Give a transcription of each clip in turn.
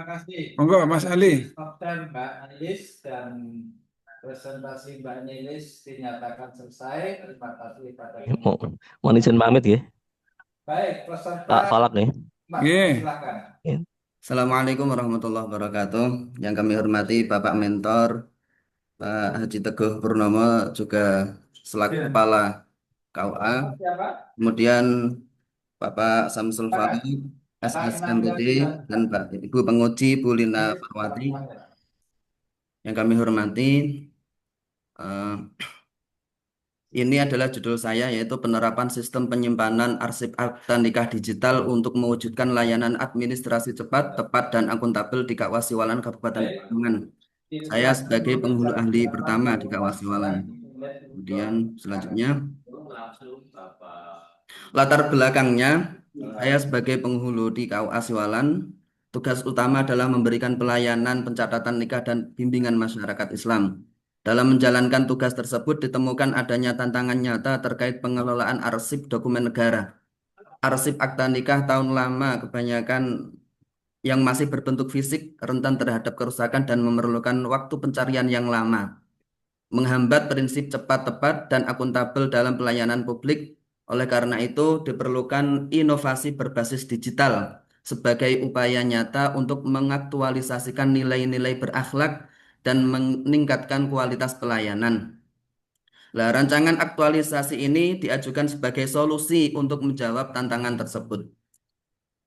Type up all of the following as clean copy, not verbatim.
terima kasih. Monggo Mas Ali. Stop time Mbak Nilis dan presentasi Mbak Nilis dinyatakan selesai. Terima kasih pada Mau, penonton. mau izin pamit ya, Baik, peserta Kak Falak ya. Mbak, Nggih. silakan. Ya. Assalamualaikum warahmatullahi wabarakatuh. Yang kami hormati Bapak Mentor, Pak Haji Teguh Purnomo, juga selaku Kepala KUA. Siapa? Kemudian Bapak Samsul Silakan. Farid, Pak SSMPT, dan Pak Ibu Penguji Bu Lina Parwati. Yang kami hormati, eh, ini adalah judul saya, yaitu penerapan sistem penyimpanan arsip akta nikah digital untuk mewujudkan layanan administrasi cepat, tepat, dan akuntabel di Kak Wasiwalan Kabupaten Baik, Pekalongan. Saya dipersilakan sebagai untuk penghulu jam ahli 8 pertama di Kak Wasiwalan. lewat 9 untuk Kemudian selanjutnya, langsung Bapak. latar belakangnya, saya sebagai penghulu di KUA Siwalan, tugas utama adalah memberikan pelayanan pencatatan nikah dan bimbingan masyarakat Islam. Dalam menjalankan tugas tersebut ditemukan adanya tantangan nyata terkait pengelolaan arsip dokumen negara. Arsip akta nikah tahun lama kebanyakan yang masih berbentuk fisik rentan terhadap kerusakan dan memerlukan waktu pencarian yang lama, menghambat prinsip cepat, tepat, dan akuntabel dalam pelayanan publik. Oleh karena itu, diperlukan inovasi berbasis digital sebagai upaya nyata untuk mengaktualisasikan nilai-nilai berakhlak dan meningkatkan kualitas pelayanan. Lah, rancangan aktualisasi ini diajukan sebagai solusi untuk menjawab tantangan tersebut.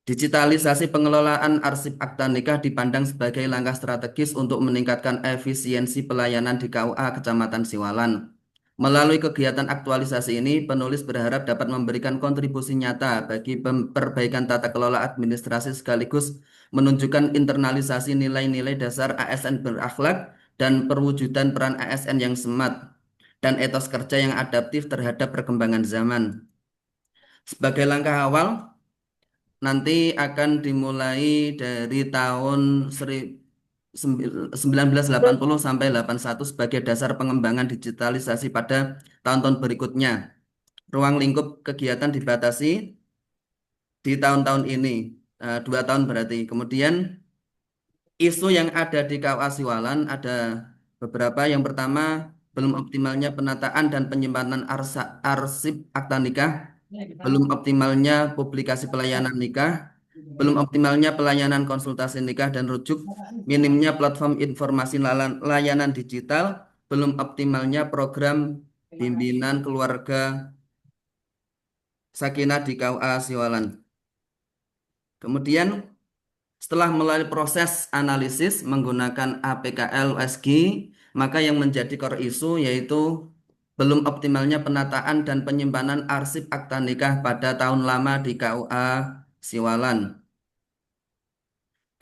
Digitalisasi pengelolaan arsip akta nikah dipandang sebagai langkah strategis untuk meningkatkan efisiensi pelayanan di KUA Kecamatan Siwalan. Melalui kegiatan aktualisasi ini, penulis berharap dapat memberikan kontribusi nyata bagi perbaikan tata kelola administrasi sekaligus menunjukkan internalisasi nilai-nilai dasar ASN berakhlak dan perwujudan peran ASN yang smart dan etos kerja yang adaptif terhadap perkembangan zaman. Sebagai langkah awal, nanti akan dimulai dari tahun 1980 sampai 81 sebagai dasar pengembangan digitalisasi pada tahun-tahun berikutnya. Ruang lingkup kegiatan dibatasi di tahun-tahun ini, 2 tahun berarti. Kemudian isu yang ada di KUA Siwalan ada beberapa. Yang pertama, belum optimalnya penataan dan penyimpanan arsip akta nikah, belum optimalnya publikasi pelayanan nikah, belum optimalnya pelayanan konsultasi nikah dan rujuk, minimnya platform informasi layanan digital, belum optimalnya program bimbingan keluarga Sakinah di KUA Siwalan. Kemudian setelah melalui proses analisis menggunakan APKL USG, maka yang menjadi core isu yaitu belum optimalnya penataan dan penyimpanan arsip akta nikah pada tahun lama di KUA Siwalan.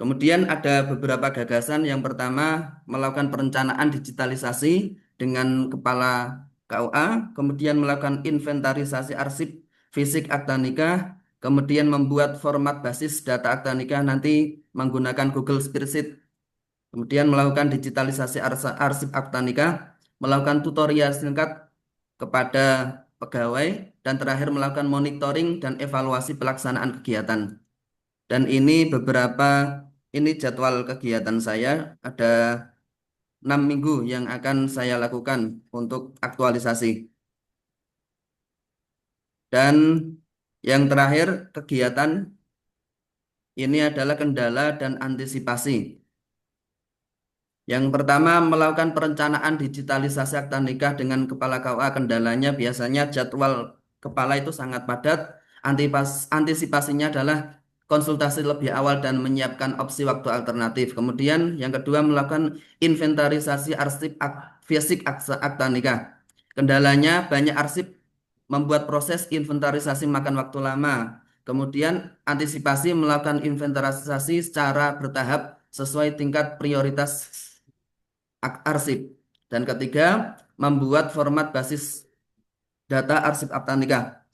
Kemudian ada beberapa gagasan. Yang pertama, melakukan perencanaan digitalisasi dengan kepala KUA, kemudian melakukan inventarisasi arsip fisik akta nikah, kemudian membuat format basis data akta nikah nanti menggunakan Google Spreadsheet, kemudian melakukan digitalisasi arsip akta nikah, melakukan tutorial singkat kepada pegawai, dan terakhir melakukan monitoring dan evaluasi pelaksanaan kegiatan. Dan ini jadwal kegiatan saya, ada 6 minggu yang akan saya lakukan untuk aktualisasi. Dan yang terakhir, kegiatan ini adalah kendala dan antisipasi. Yang pertama, melakukan perencanaan digitalisasi akta nikah dengan kepala KUA. Kendalanya biasanya jadwal kepala itu sangat padat. Antisipasinya adalah konsultasi lebih awal dan menyiapkan opsi waktu alternatif. Kemudian yang kedua, melakukan inventarisasi arsip fisik akta nikah. Kendalanya banyak arsip membuat proses inventarisasi makan waktu lama. Kemudian antisipasi melakukan inventarisasi secara bertahap sesuai tingkat prioritas arsip. Dan ketiga, membuat format basis data arsip akta nikah.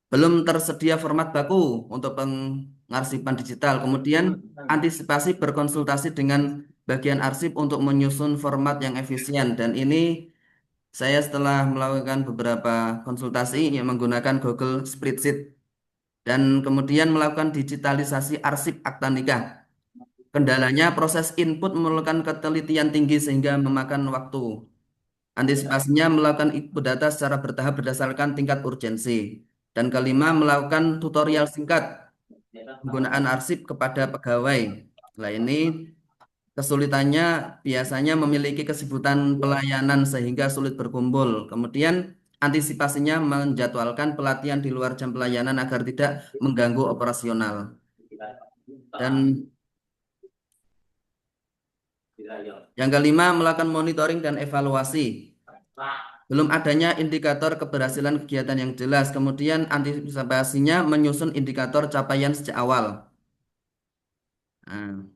Belum tersedia format baku untuk pengarsipan digital. Kemudian antisipasi berkonsultasi dengan bagian arsip untuk menyusun format yang efisien. Dan ini saya setelah melakukan beberapa konsultasi yang menggunakan Google Spreadsheet. dan kemudian melakukan digitalisasi arsip akta nikah. Kendalanya proses input memerlukan ketelitian tinggi sehingga memakan waktu. Antisipasinya melakukan input data secara bertahap berdasarkan tingkat urgensi. Dan kelima, melakukan tutorial singkat penggunaan arsip kepada pegawai. Nah, ini kesulitannya biasanya memiliki kesibukan pelayanan sehingga sulit berkumpul. Kemudian antisipasinya menjadwalkan pelatihan di luar jam pelayanan agar tidak mengganggu operasional. Dan yang kelima, melakukan monitoring dan evaluasi. Belum adanya indikator keberhasilan kegiatan yang jelas. Kemudian antisipasinya menyusun indikator capaian sejak awal. Nah,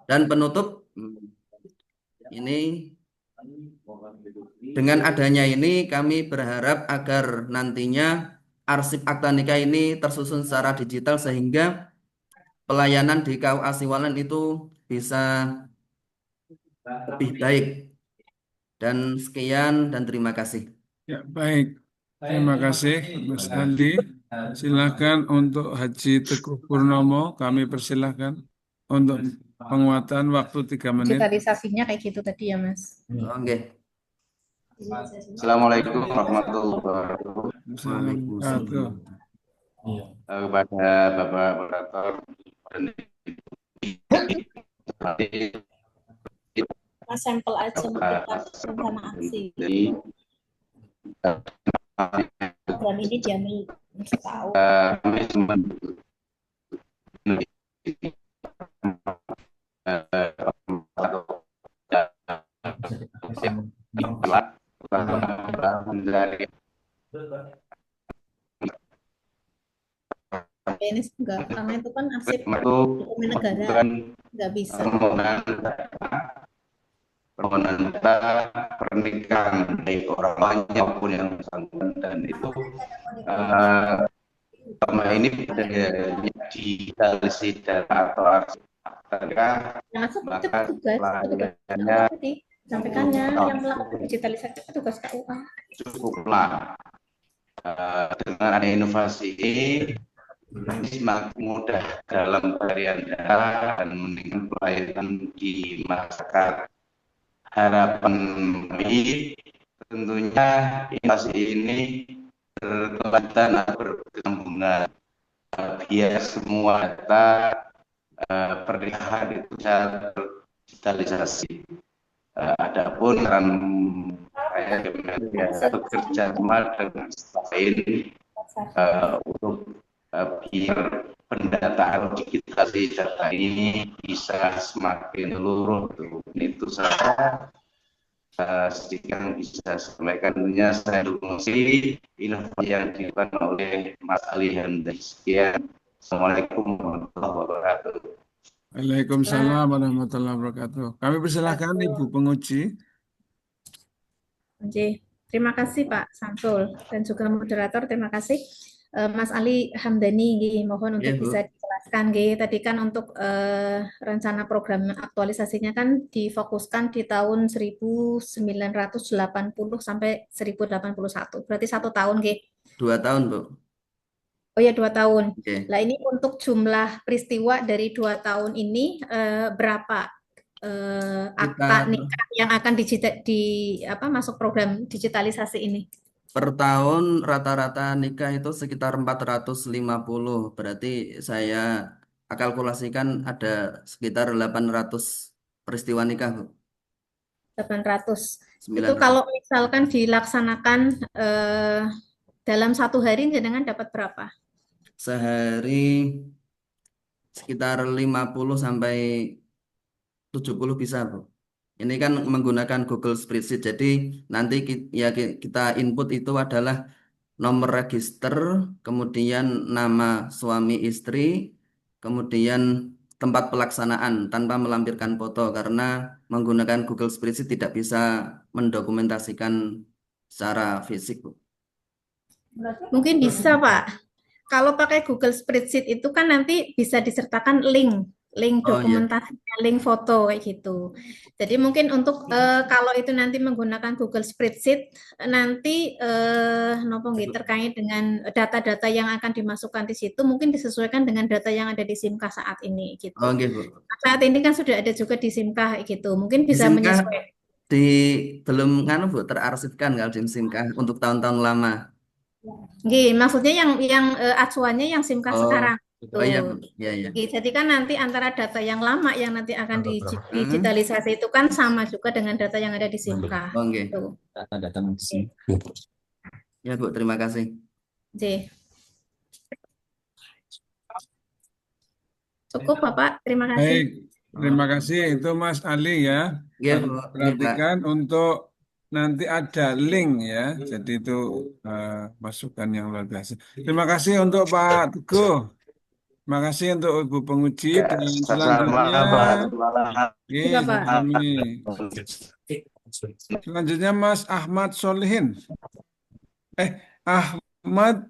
dan penutup, ini dengan adanya ini kami berharap agar nantinya arsip akta nikah ini tersusun secara digital sehingga pelayanan di KUA Siwalan itu bisa lebih baik. Dan sekian dan terima kasih. Ya, baik. Terima kasih, Mas Andi. Silakan untuk Haji Teguh Purnomo, kami persilahkan untuk penguatan waktu 3 menit. Digitalisasinya kayak gitu tadi ya, Mas. Oke. Assalamualaikum warahmatullahi wabarakatuh. Waalaikumsalam. Kepada Bapak Moderator dan Mas sampel aja kita rencana aksi. Program ini diambil setahun. kami cuma mencari Ini enggak, karena itu kan arsip itu dokumen negara, bukan nggak bisa. permohonan data pernikahan baik orang lainnya maupun yang bersangkutan, dan itu selama ini digitalisasi data atau arsip akta, Yang itu maka petugas pelayanannya tadi sampaikannya yang melakukan digitalisasi petugas KUA. cukuplah. Dengan ada inovasi ini semakin mudah dalam pencarian data dan meningkatkan pelayanan di masyarakat. Harapan kami tentunya inovasi ini berkelanjutan atau berkesinambungan biar semua data pernikahan itu bisa digitalisasi. Adapun saya bekerja sama dengan staff ini untuk biar pendataan digitalisasi data ini bisa semakin luruh. Itu saya sedikit yang bisa sampaikan. Tentunya saya dukung inovasi yang dilakukan oleh Mas Ali Hamdan. Sekian. Assalamualaikum warahmatullahi wabarakatuh. Waalaikumsalam warahmatullahi wabarakatuh. Kami persilahkan Ibu Penguji. Oke, terima kasih Pak Samsul dan juga moderator. Terima kasih Mas Ali Hamdani. Mohon untuk Bu. bisa dijelaskan. Tadi kan untuk rencana program aktualisasinya kan difokuskan di tahun 1980 sampai 1081. Berarti 1 tahun. 2 tahun, Bu. Oh ya, 2 tahun. Oke. Nah, ini untuk jumlah peristiwa dari 2 tahun ini berapa akta nikah yang akan masuk program digitalisasi ini? Per tahun rata-rata nikah itu sekitar 450. Berarti saya kalkulasikan ada sekitar 800 peristiwa nikah, Bu. 800. 900. Itu kalau misalkan dilaksanakan dalam 1 hari jenengan dapat berapa? Sehari sekitar 50 sampai 70 bisa, Bu. Ini kan menggunakan Google Spreadsheet. Jadi nanti kita input itu adalah nomor register, kemudian nama suami istri, kemudian tempat pelaksanaan tanpa melampirkan foto karena menggunakan Google Spreadsheet tidak bisa mendokumentasikan secara fisik, Bu. Mungkin bisa, Pak. Kalau pakai Google Spreadsheet itu kan nanti bisa disertakan link link Oh iya. dokumentasinya, link foto kayak gitu. Jadi mungkin untuk kalau itu nanti menggunakan Google Spreadsheet, nanti nopo nggih, terkait dengan data-data yang akan dimasukkan di situ mungkin disesuaikan dengan data yang ada di SIMKah saat ini gitu. Oh nggih, Bu. Saat ini kan sudah ada juga di SIMKah gitu, mungkin Di bisa SIMKah menyesuaikan. belum nganu Bu, terarsipkan kalau di SIMKah untuk tahun-tahun lama. Nggih, maksudnya yang acuannya yang SIMKah Oh, sekarang oh iya gitu. Bu. Iya iya. Nggih, jadi kan nanti antara data yang lama yang nanti akan Hmm. digitalisasi itu kan sama juga dengan data yang ada di SIMKah. Oh nggih. Gitu. Data medis. Ya Bu, terima kasih. Nggih. Cukup Bapak, terima kasih. Baik, terima kasih. Itu Mas Ali ya. Iya Bu. Iya Pak. Perhatikan untuk nanti ada link ya. Jadi itu masukan yang luar biasa. Terima kasih untuk Pak Teguh. Terima kasih untuk Ibu penguji dan selanjutnya Iya, Pak. kami. Selanjutnya Mas Ahmad Solihin. Ahmad